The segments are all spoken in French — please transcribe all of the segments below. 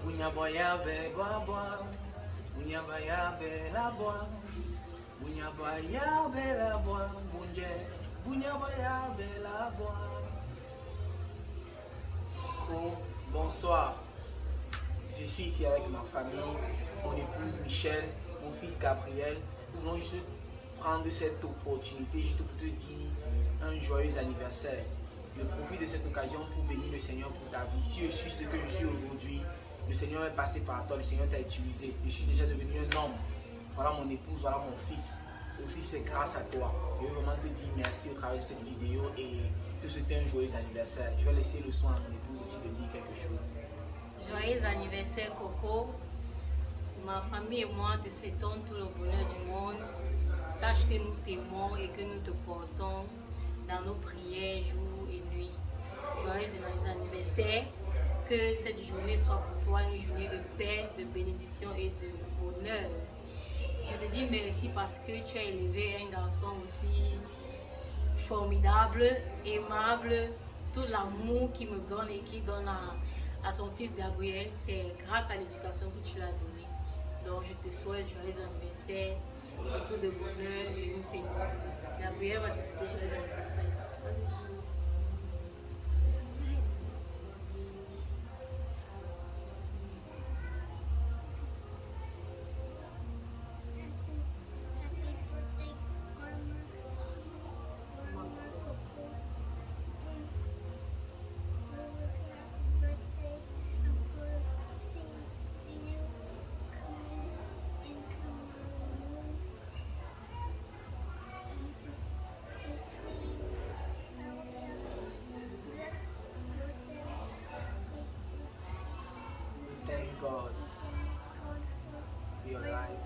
Bunyaboya be boa, bunyabaya be la boa, bunyabaya be la boa, bunje, bunyabaya be la boa. Bonsoir. Je suis ici avec ma famille, mon épouse Michel, mon fils Gabriel. Nous voulons juste prendre cette opportunité juste pour te dire un joyeux anniversaire. Je profite de cette occasion pour bénir le Seigneur pour ta vie. Si je suis ce que je suis aujourd'hui, le Seigneur est passé par toi, le Seigneur t'a utilisé. Je suis déjà devenu un homme. Voilà mon épouse, voilà mon fils. Aussi c'est grâce à toi. Je veux vraiment te dire merci au travers de cette vidéo et te souhaiter un joyeux anniversaire. Je vais laisser le soin à mon épouse aussi de dire quelque chose. Joyeux anniversaire Coco. Ma famille et moi te souhaitons tout le bonheur du monde. Sache que nous t'aimons et que nous te portons dans nos prières jour et nuit. Joyeux anniversaire. Que cette journée soit pour toi une journée de paix, de bénédiction et de bonheur. Je te dis merci parce que tu as élevé un garçon aussi formidable, aimable. Tout l'amour qu'il me donne et qu'il donne à son fils Gabriel, c'est grâce à l'éducation que tu l'as donnée. Donc je te souhaite joyeux anniversaire, beaucoup de bonheur et nous t'aimons. Gabriel va te souhaiter joyeux anniversaire. Vas-y. Thank God for your life.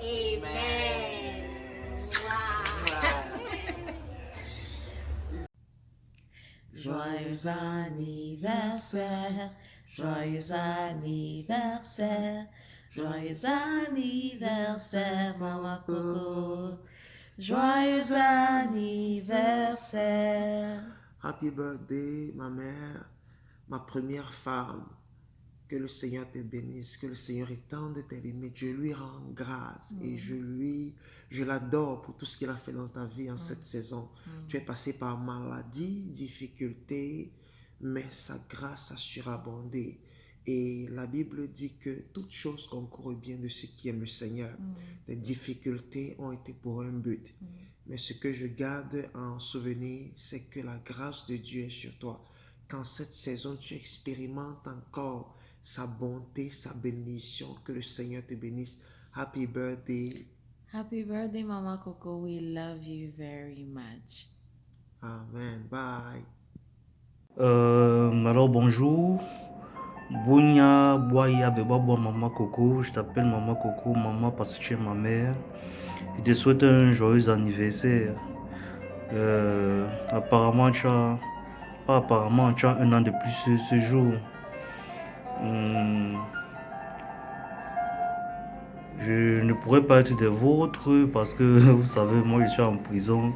Amen. Joyeux anniversaire, joyeux anniversaire, joyeux anniversaire, Maman Coco. Joyeux anniversaire. Happy birthday, ma mère, ma première femme. Que le Seigneur te bénisse, que le Seigneur étende tes limites. Je lui rends grâce et je l'adore pour tout ce qu'il a fait dans ta vie en cette saison. Tu es passé par maladie, difficulté, mais sa grâce a surabondé. Et la Bible dit que toute chose concourt bien de ceux qui aiment le Seigneur. Les difficultés ont été pour un but. Mais ce que je garde en souvenir, c'est que la grâce de Dieu est sur toi. Qu'en cette saison, tu expérimentes encore sa bonté, sa bénédiction. Que le Seigneur te bénisse. Happy birthday. Happy birthday, Mama Coco. We love you very much. Amen. Bye. Alors bonjour. Bunya Boya Beba Maman Coco. Je t'appelle Maman Coco, maman parce que tu es ma mère. Je te souhaite un joyeux anniversaire. Apparemment, tu as un an de plus ce jour. Je ne pourrais pas être des vôtres parce que vous savez, moi je suis en prison.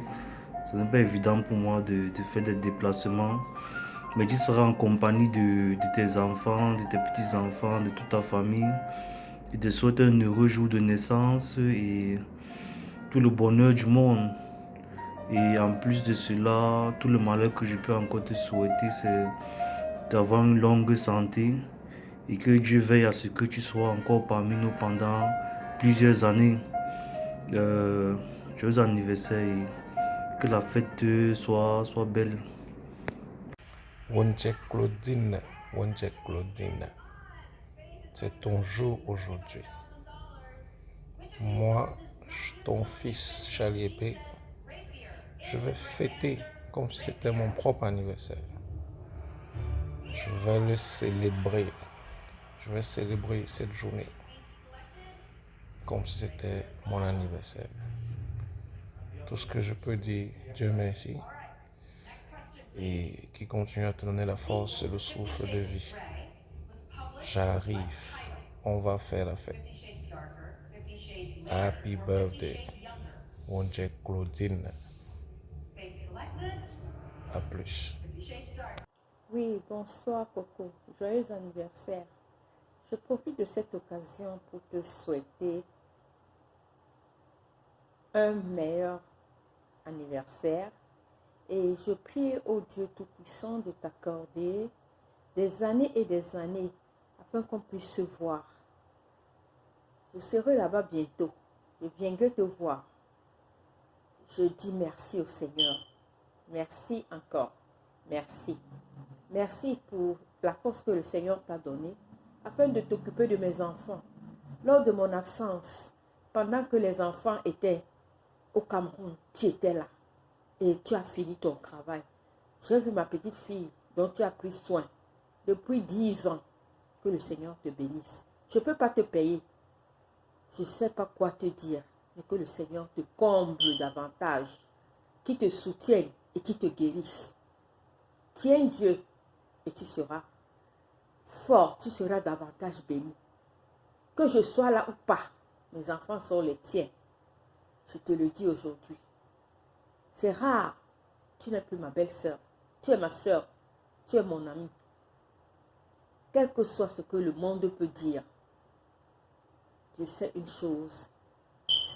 Ce n'est pas évident pour moi de faire des déplacements. Mais tu seras en compagnie de tes enfants, de tes petits-enfants, de toute ta famille. Je te souhaite un heureux jour de naissance et tout le bonheur du monde. Et en plus de cela, tout le malheur que je peux encore te souhaiter, c'est d'avoir une longue santé et que Dieu veille à ce que tu sois encore parmi nous pendant plusieurs années. Joyeux anniversaire et que la fête soit belle. Wonje Claudine, c'est ton jour aujourd'hui. Moi, ton fils Charlie Épée, je vais fêter comme si c'était mon propre anniversaire. Je vais le célébrer. Je vais célébrer cette journée comme si c'était mon anniversaire. Tout ce que je peux dire, Dieu merci. Et qui continue à te donner la force et le souffle de vie. J'arrive. On va faire la fête. Happy birthday, Wonje Claudine. À plus. Oui, bonsoir Coco, joyeux anniversaire. Je profite de cette occasion pour te souhaiter un meilleur anniversaire et je prie au Dieu Tout-Puissant de t'accorder des années et des années afin qu'on puisse se voir. Je serai là-bas bientôt, je viendrai te voir. Je dis merci au Seigneur. Merci encore. Merci. Merci pour la force que le Seigneur t'a donnée afin de t'occuper de mes enfants. Lors de mon absence, pendant que les enfants étaient au Cameroun, tu étais là et tu as fini ton travail. J'ai vu ma petite fille dont tu as pris soin depuis 10 ans. Que le Seigneur te bénisse. Je ne peux pas te payer. Je ne sais pas quoi te dire, mais que le Seigneur te comble davantage, qui te soutienne et qui te guérisse. Tiens Dieu et tu seras fort, tu seras davantage béni. Que je sois là ou pas, mes enfants sont les tiens. Je te le dis aujourd'hui. C'est rare. Tu n'es plus ma belle-sœur. Tu es ma sœur. Tu es mon amie. Quel que soit ce que le monde peut dire, je sais une chose,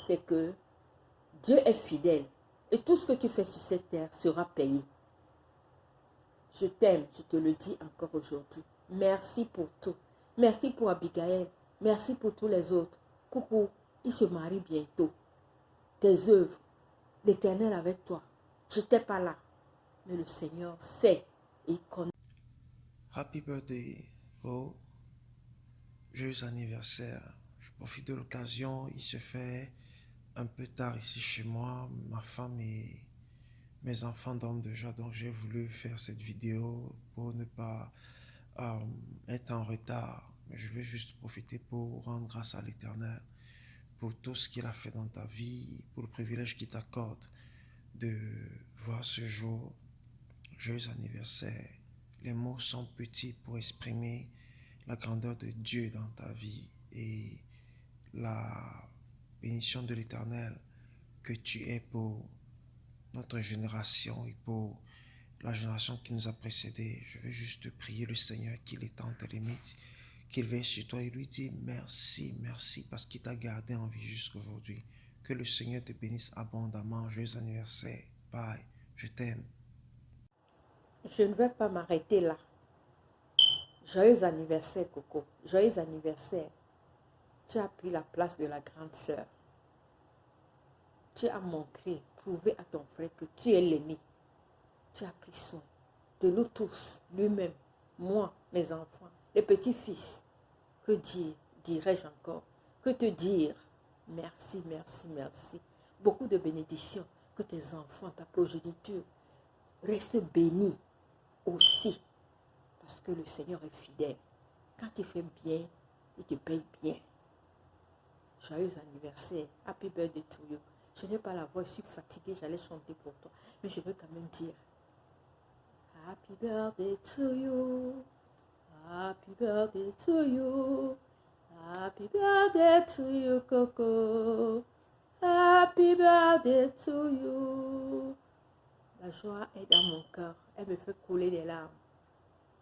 c'est que Dieu est fidèle et tout ce que tu fais sur cette terre sera payé. Je t'aime, je te le dis encore aujourd'hui. Merci pour tout. Merci pour Abigail. Merci pour tous les autres. Coucou, ils se marient bientôt. Tes œuvres, l'Éternel avec toi. Je n'étais pas là, mais le Seigneur sait et il connaît. Happy birthday, oh, joyeux anniversaire. Je profite de l'occasion, il se fait un peu tard ici chez moi. Ma femme et mes enfants dorment déjà, donc j'ai voulu faire cette vidéo pour ne pas être en retard. Mais je vais juste profiter pour rendre grâce à l'Éternel pour tout ce qu'il a fait dans ta vie, pour le privilège qu'il t'accorde de voir ce jour. Joyeux anniversaire. Les mots sont petits pour exprimer la grandeur de Dieu dans ta vie et la bénédiction de l'Éternel que tu es pour notre génération et pour la génération qui nous a précédés. Je veux juste te prier le Seigneur qu'il étende tes limites, qu'il veille sur toi et lui dire merci, merci parce qu'il t'a gardé en vie jusqu'à aujourd'hui. Que le Seigneur te bénisse abondamment. Joyeux anniversaire. Bye. Je t'aime. Je ne vais pas m'arrêter là. Joyeux anniversaire, Coco. Joyeux anniversaire. Tu as pris la place de la grande sœur. Tu as montré, prouvé à ton frère que tu es l'aîné. Tu as pris soin de nous tous, lui-même, moi, mes enfants, les petits-fils. Que dirais-je encore? Que te dire? Merci, merci, merci. Beaucoup de bénédictions. Que tes enfants, ta progéniture, restent bénis aussi. Parce que le Seigneur est fidèle. Quand il fait bien, il te paye bien. Joyeux anniversaire. Happy birthday to you. Je n'ai pas la voix, je suis fatiguée, j'allais chanter pour toi. Mais je veux quand même dire Happy birthday to you. Happy birthday to you. Happy birthday to you, Coco. Happy birthday to you. La joie est dans mon cœur. Elle me fait couler des larmes.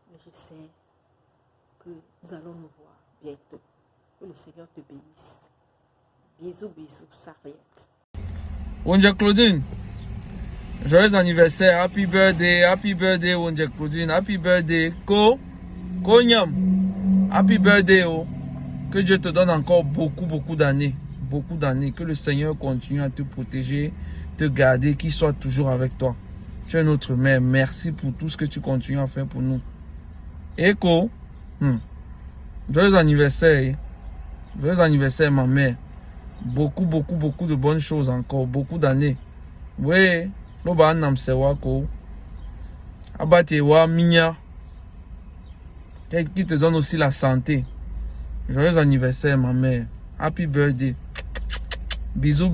Mais je sais que nous allons nous voir bientôt. Que le Seigneur te bénisse. Bisous, bisous, Sariette. Wonja Claudine, joyeux anniversaire, happy birthday Wonja Claudine, happy birthday Konyam, happy birthday oh. Que Dieu te donne encore beaucoup d'années, que le Seigneur continue à te protéger, te garder, qu'il soit toujours avec toi. Tu es notre mère, merci pour tout ce que tu continues à faire pour nous. Eko, joyeux anniversaire ma mère. Beaucoup de bonnes choses encore, beaucoup d'années. Oui, l'oba nam sewako. Abate wa minya. Qui te donne aussi la santé. Joyeux anniversaire ma mère. Happy birthday. Bisous.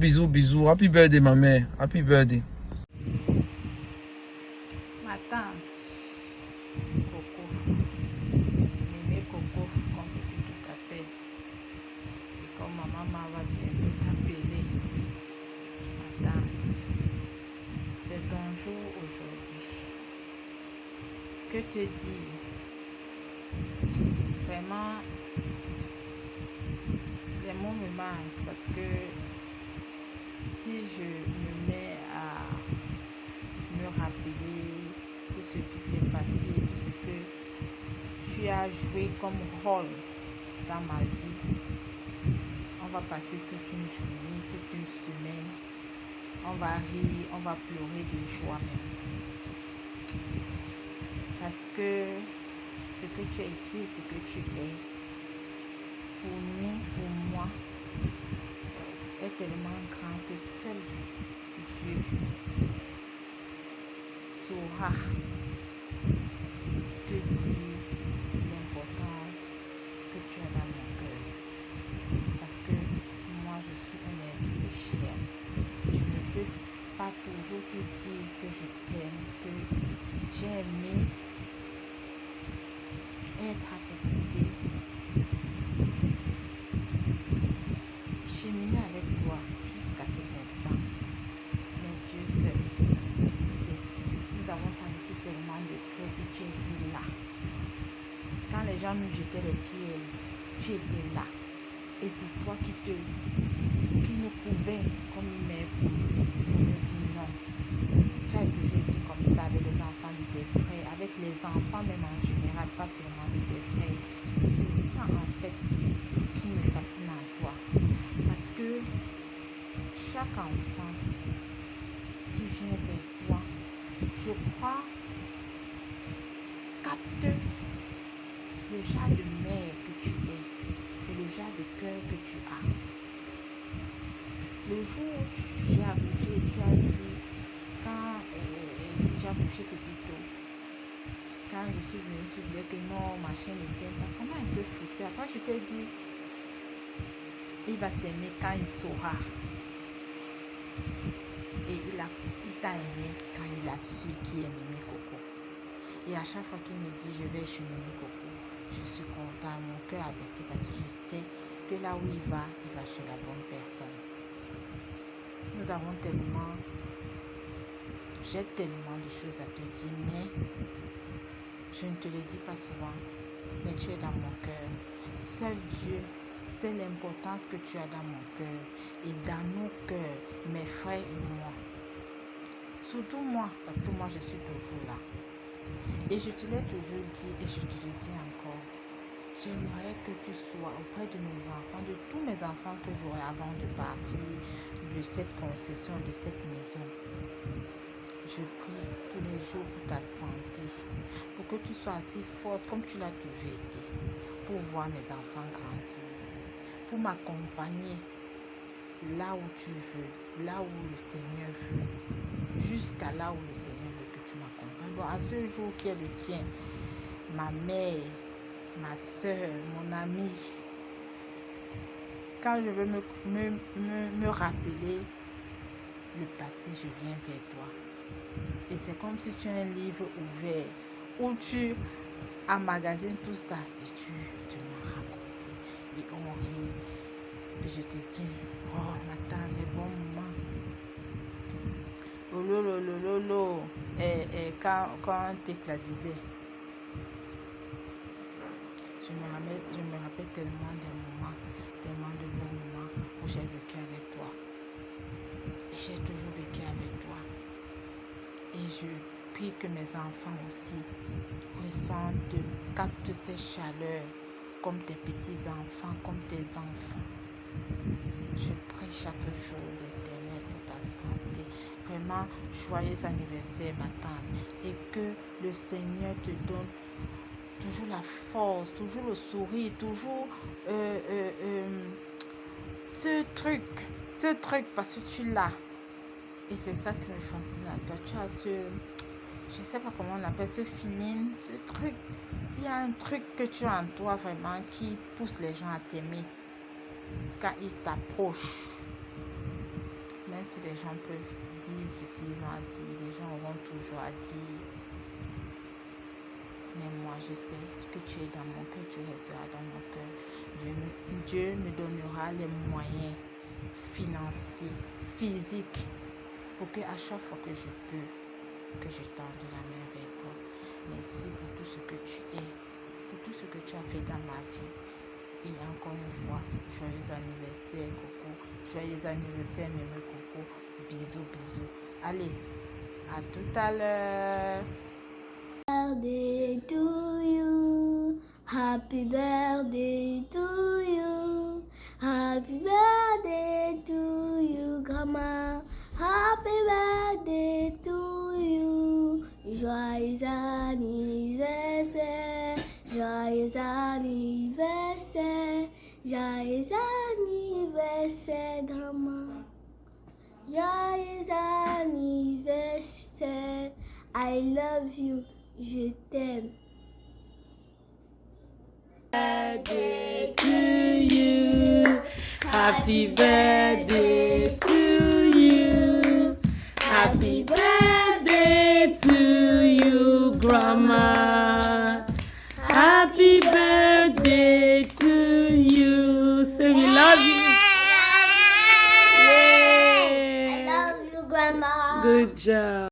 Happy birthday ma mère. Happy birthday. Ma tante, Coco, Mémé Coco, comme tu peux tout t'appeler. Comme ma maman va bientôt t'appeler, ma tante, c'est ton jour aujourd'hui. Que te dire? Vraiment, les mots me manquent parce que si je me mets à me rappeler tout ce qui s'est passé, tout ce que tu as joué comme rôle dans ma vie, on va passer toute une journée, toute une semaine, on va rire, on va pleurer de joie même. Parce que ce que tu as été, ce que tu es, pour nous, pour moi, est tellement grand que seul Dieu saura te dire l'importance que tu as dans mon cœur. Parce que moi, je suis un être de chair. Je ne peux pas toujours te dire que je t'aime, que j'ai aimé être à tes côtés, cheminer avec toi jusqu'à cet instant. Mais Dieu seul sait. Nous avons traversé tellement de trucs et tu étais là. Quand les gens nous jetaient les pierres, tu étais là. Et c'est toi qui nous couvais comme une mère pour nous dire non. Tu as toujours été comme ça avec les enfants de tes frères, avec les enfants même en général, pas seulement de tes frères. Et c'est ça en fait qui me fascine en toi. Parce que chaque enfant qui vient vers toi, je crois, capte le genre de mère que tu es et le genre de cœur que tu as. Le jour où j'ai accouché, tu as dit, quand j'ai accouché plutôt, quand je suis venue, tu disais que non, ma chaîne ne t'aime pas. Ça m'a un peu frustrée. Après, je t'ai dit, il va t'aimer quand il saura. Et il t'a aimé quand il a su qui est Mimi Coco. Et à chaque fois qu'il me dit, je vais chez Mimi Coco, je suis content, mon cœur a baissé parce que je sais que là où il va chez la bonne personne. Nous avons j'ai tellement de choses à te dire, mais je ne te le dis pas souvent, mais tu es dans mon cœur. Seul Dieu sait l'importance que tu as dans mon cœur et dans nos cœurs, mes frères et moi. Surtout moi, parce que moi je suis toujours là. Et je te l'ai toujours dit et je te le dis encore. J'aimerais que tu sois auprès de mes enfants, de tous mes enfants que j'aurai avant de partir de cette concession, de cette maison. Je prie tous les jours pour ta santé, pour que tu sois assez forte comme tu l'as toujours été, pour voir mes enfants grandir, pour m'accompagner là où tu veux, là où le Seigneur veut, jusqu'à là où le Seigneur veut que tu m'accompagnes. Donc à ce jour qui est le tien, ma mère, ma soeur, mon ami, quand je veux me rappeler le passé, je viens vers toi. Et c'est comme si tu as un livre ouvert où tu emmagasines tout ça et tu m'as raconté. Et on rit. Et je te dis, oh, Nathan, les bons moments. Lolo. Et quand un tic la disait, je me rappelle tellement des moments, tellement de bons moments où j'ai vécu avec toi. Et j'ai toujours vécu avec toi. Et je prie que mes enfants aussi captent ces chaleurs comme tes petits-enfants, comme tes enfants. Je prie chaque jour l'Éternel pour ta santé. Vraiment, joyeux anniversaire, ma tante. Et que le Seigneur te donne toujours la force, toujours le sourire, toujours ce truc parce que tu l'as. Et c'est ça qui me fascine à toi. Tu as je ne sais pas comment on appelle, ce feeling, ce truc. Il y a un truc que tu as en toi vraiment qui pousse les gens à t'aimer quand ils t'approchent. Même si les gens peuvent dire ce qu'ils ont à dire, les gens auront toujours à dire. Mais moi, je sais que tu es dans mon cœur, tu resteras dans mon cœur. Dieu me donnera les moyens financiers, physiques, pour que à chaque fois que je peux, que je tende la main vers toi. Merci pour tout ce que tu es, pour tout ce que tu as fait dans ma vie. Et encore une fois, joyeux anniversaire Coco, joyeux anniversaire Mémé Coco, bisous bisous. Allez, à tout à l'heure. Birthday to you, happy birthday to you, happy birthday to you, grandma, happy birthday to you, joyeux anniversaire, joyeux anniversaire, joyeux anniversaire, grandma, joyeux anniversaire, I love you. Je t'aime. Birthday to you. Happy birthday to you. Happy birthday to you, Grandma. Happy birthday to you. Say we love you. I love you, Grandma. Good job.